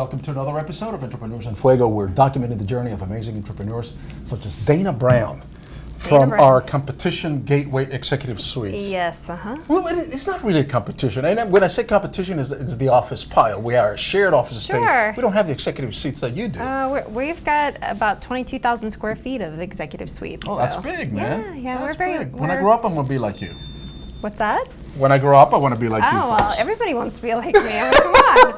welcome to another episode of Entrepreneurs in Fuego. We're documenting the journey of amazing entrepreneurs such as Dana Brown from our competition Gateway Executive Suites. Yes, Well, it's not really a competition. And when I say competition, it's the office pile. We are a shared office space. We don't have the executive seats that you do. We've got about 22,000 square feet of executive suites. Oh, that's big, man. Yeah, that's we're very. big. When I grow up, I'm going to be like you. What's that? When I grow up, I want to be like you. Oh, well, everybody wants to be like me. I mean, come on.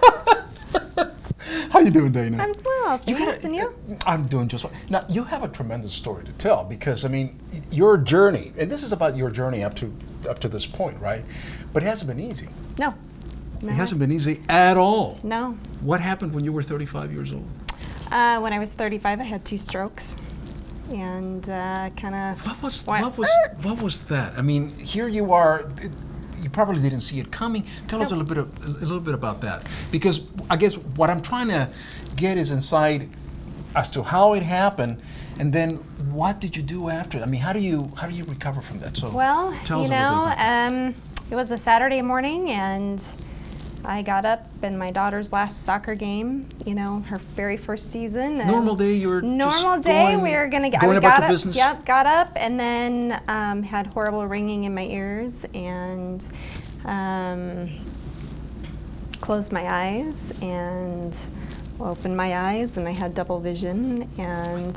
How you doing, Dana? I'm well, thanks, and you? I'm doing just fine. Now, you have a tremendous story to tell because, I mean, your journey, and this is about your journey up to this point, right? But it hasn't been easy. No. It hasn't been easy at all. No. What happened when you were 35 years old? When I was 35, I had 2 strokes. And kind of. What was that? I mean, here you are. You probably didn't see it coming. Tell us a little bit about that, because I guess what I'm trying to get is insight as to how it happened, and then what did you do after? I mean, how do you recover from that? So well, tell us a little bit about that. It was a Saturday morning, and I got up in my daughter's last soccer game, her very first season. Normal day, you were normal day. We were gonna going about your business. Yep, got up and then had horrible ringing in my ears and closed my eyes and opened my eyes, and I had double vision, and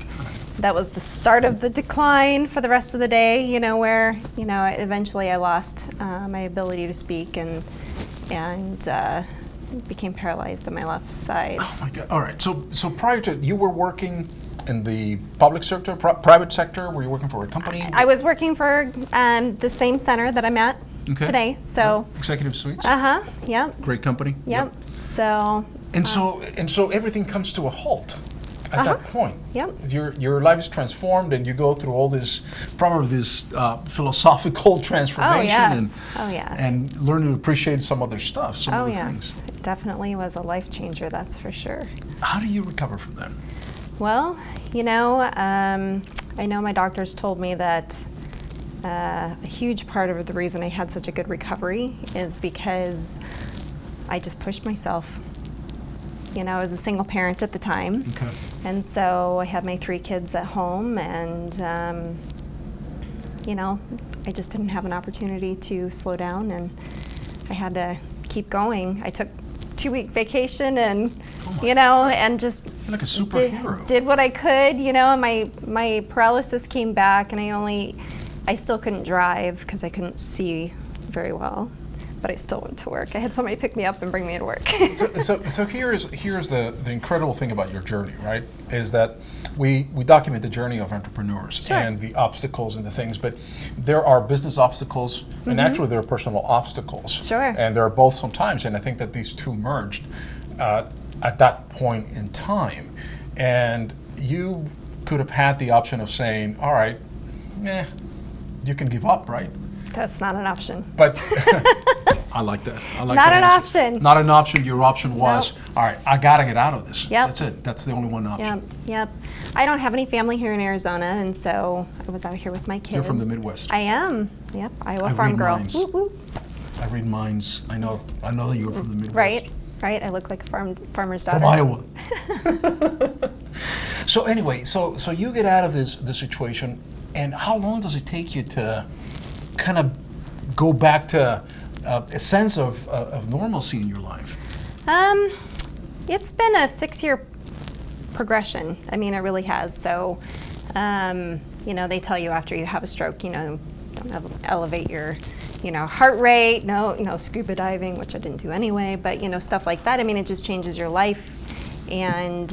that was the start of the decline for the rest of the day. Where eventually I lost my ability to speak and became paralyzed on my left side. Oh my God! All right. So prior to, you were working in the public sector, private sector. Were you working for a company? I was working for the same center that I'm at today. So Executive Suites. Yep. Great company. Yep. So. And so everything comes to a halt at that point. Yep. Your life is transformed, and you go through all this philosophical transformation. Oh yes. And learn to appreciate some other stuff, some other things. It definitely was a life changer, that's for sure. How do you recover from that? Well, I know my doctors told me that a huge part of the reason I had such a good recovery is because I just pushed myself. I was a single parent at the time. Okay. And so I had my 3 kids at home, and I just didn't have an opportunity to slow down, and I had to keep going. I took 2-week vacation, and and just you're like a superhero. Did what I could. My paralysis came back, and I still couldn't drive because I couldn't see very well. But I still went to work. I had somebody pick me up and bring me to work. so here's the incredible thing about your journey, right? Is that we document the journey of entrepreneurs and the obstacles and the things, but there are business obstacles and actually there are personal obstacles. Sure. And there are both sometimes, and I think that these two merged at that point in time. And you could have had the option of saying, all right, you can give up, right? That's not an option. But I like that. I like not that an answer. option. Not an option. Your option was, Nope. all right, I got to get out of this. Yep. That's it. That's the only one option. Yep. I don't have any family here in Arizona, and so I was out here with my kids. You're from the Midwest. I am. Yep. Iowa I farm read girl. minds. Whoop, whoop. I read minds. I know that you were from the Midwest. Right. I look like a farmer's daughter. From Iowa. So anyway, so you get out of this situation, and how long does it take you to kind of go back to a sense of normalcy in your life? It's been a 6-year progression. I mean, it really has. So, they tell you after you have a stroke, don't elevate your, heart rate, no scuba diving, which I didn't do anyway, but, stuff like that. I mean, it just changes your life. And,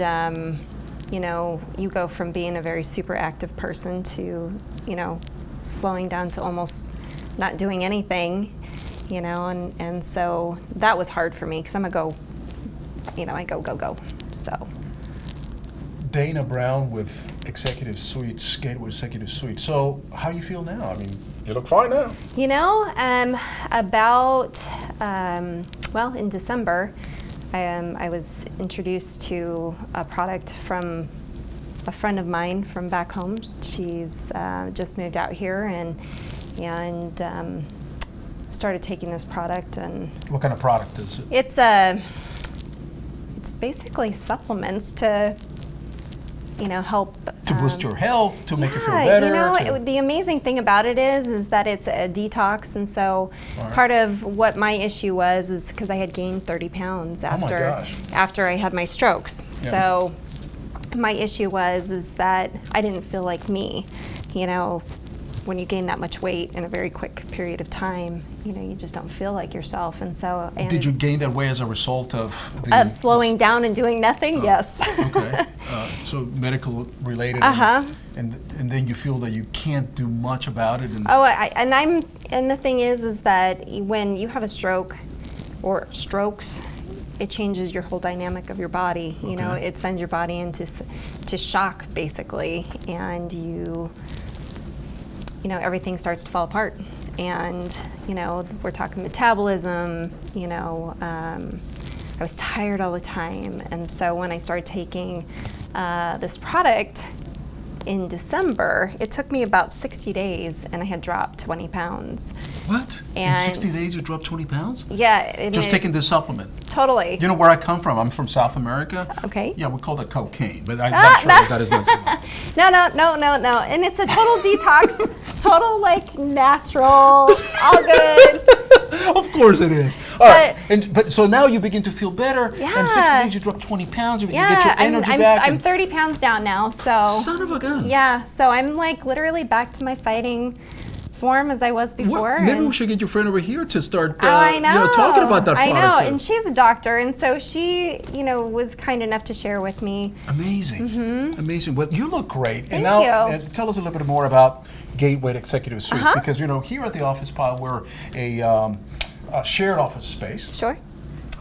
you go from being a very super active person to, slowing down to almost not doing anything, and so that was hard for me because I'm a go, I go. So. Dana Brown with Executive Suites, Gateway Executive Suites. So how do you feel now? I mean, you look fine now. In December, I was introduced to a product from a friend of mine from back home. She's just moved out here and started taking this product. And what kind of product is it? It's basically supplements to, help. To boost your health, to make you feel Yeah, better. the amazing thing about it is that it's a detox, and so part of what my issue was is because I had gained 30 pounds after I had my strokes. Yeah. So my issue is that I didn't feel like me. When you gain that much weight in a very quick period of time, you just don't feel like yourself. And so, Did you gain that weight as a result of slowing down and doing nothing? Yes. Okay. So medical related. And then you feel that you can't do much about it. And the thing is that when you have a stroke or strokes, it changes your whole dynamic of your body. It sends your body into shock basically, and everything starts to fall apart. And, we're talking metabolism, I was tired all the time. And so when I started taking this product in December, it took me about 60 days and I had dropped 20 pounds. What? In 60 days you dropped 20 pounds? Yeah. Just taking this supplement? Totally. You know where I come from? I'm from South America. Okay. Yeah, we call that cocaine, but I'm not sure that is not. No. And it's a total detox, total natural, all good. Of course it is. All right. But so now you begin to feel better. Yeah. In 60 days you drop 20 pounds. You get your energy back. I'm 30 pounds down now. So. Son of a gun. Yeah. So I'm literally back to my fighting form as I was before. Maybe we should get your friend over here to start I know. Talking about that product. I know, and she's a doctor, and so she, was kind enough to share with me. Amazing. Mm-hmm. Amazing. Well, you look great. Thank and now you. Tell us a little bit more about Gateway Executive Suites, because here at the Office Pile we're a shared office space. Sure.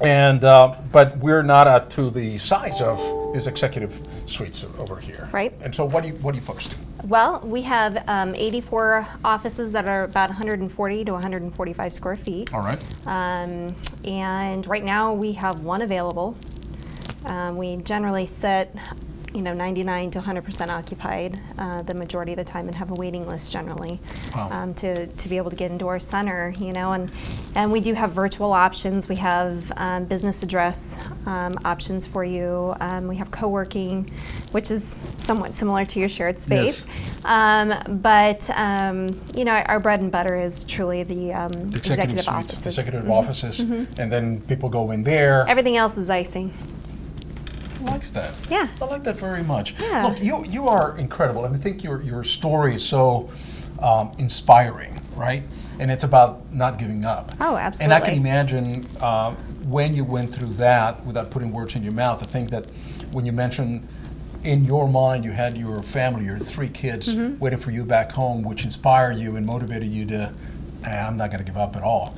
And but we're not to the size of these executive suites over here. Right. And so what do you folks do? Well, we have 84 offices that are about 140 to 145 square feet. All right. And right now we have one available. We generally sit 99 to 100% occupied the majority of the time, and have a waiting list generally. Wow. To be able to get into our center, and we do have virtual options. We have business address options for you. We have co-working, which is somewhat similar to your shared space. Yes. But our bread and butter is truly the executive suites, offices. Executive offices, and then people go in there. Everything else is icing. Likes that. Yeah. I like that very much. Yeah. Look, you are incredible, and I think your story is so inspiring, right? And it's about not giving up. Oh, absolutely. And I can imagine when you went through that, without putting words in your mouth, I think that when you mentioned in your mind you had your family, your 3 kids waiting for you back home, which inspired you and motivated you to, I'm not going to give up at all.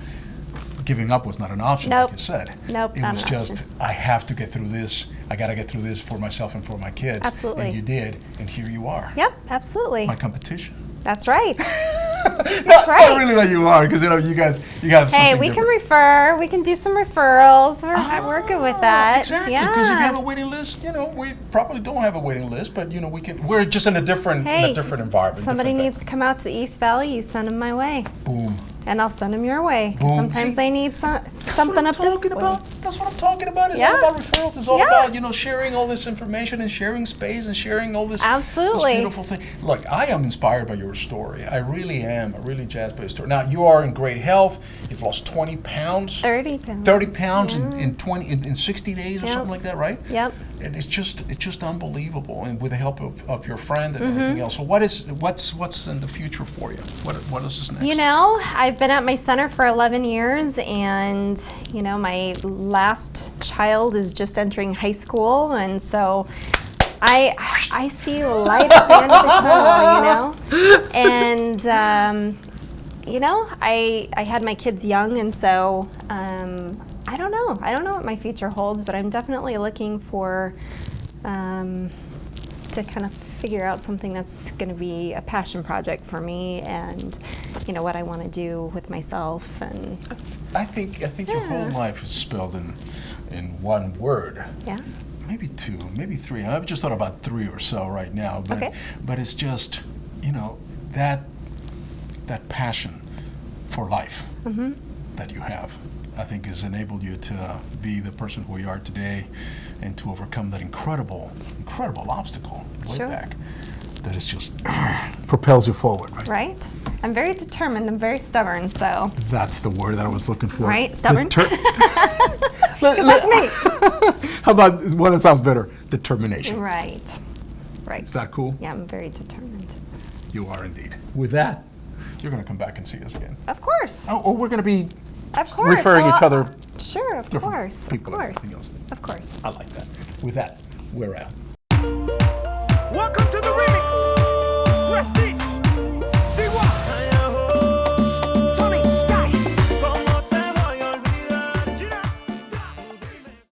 Giving up was not an option, Nope. like you said. Nope, It not was an just, option. I have to get through this. I got to get through this for myself and for my kids. Absolutely. And you did, and here you are. Yep, absolutely. My competition. That's right. That's right. Not really that you are, because you have something Hey, we can different. refer. We can do some referrals. We're good with that. Exactly, Yeah. because if you have a waiting list, we probably don't have a waiting list, but we're just in a different environment. Somebody different needs to come out to the East Valley, you send them my way. Boom. And I'll send them your way. Boom. Sometimes See, they need something up this way. That's what I'm talking about. It's Yeah. all about referrals. It's all Yeah. about sharing all this information and sharing space and sharing all this. Absolutely. This beautiful thing. Look, I am inspired by your story. I really am. I'm really jazzed by your story. Now you are in great health. You've lost 20 pounds. 30 pounds. 30 pounds Yeah. in 60 days or Yep. something like that, right? Yep. And it's just unbelievable, and with the help of your friend and everything else. So what's in the future for you? What is this next? I've been at my center for 11 years, and my last child is just entering high school, and so I see a light at the end of the tunnel, and I had my kids young, and so I don't know what my future holds, but I'm definitely looking for to kind of figure out something that's going to be a passion project for me, and what I want to do with myself. And I think your whole life is spelled in one word. Yeah. Maybe 2, maybe 3. I've just thought about 3 or so right now. But, Okay. But it's just that passion for life that you have. I think has enabled you to be the person who you are today and to overcome that incredible obstacle way Sure. back that is just propels you forward, right? Right? I'm very determined. I'm very stubborn, so. That's the word that I was looking for. Right? Stubborn? That's me. How about one that sounds better? Determination. Right. Right. Is that cool? Yeah, I'm very determined. You are indeed. With that, you're going to come back and see us again. Of course. Oh, we're going to be Of course. referring each other. Sure, of different course. Of people and course. everything else. Of course. I like that. With that, we're out. Welcome to the remix. Prestige.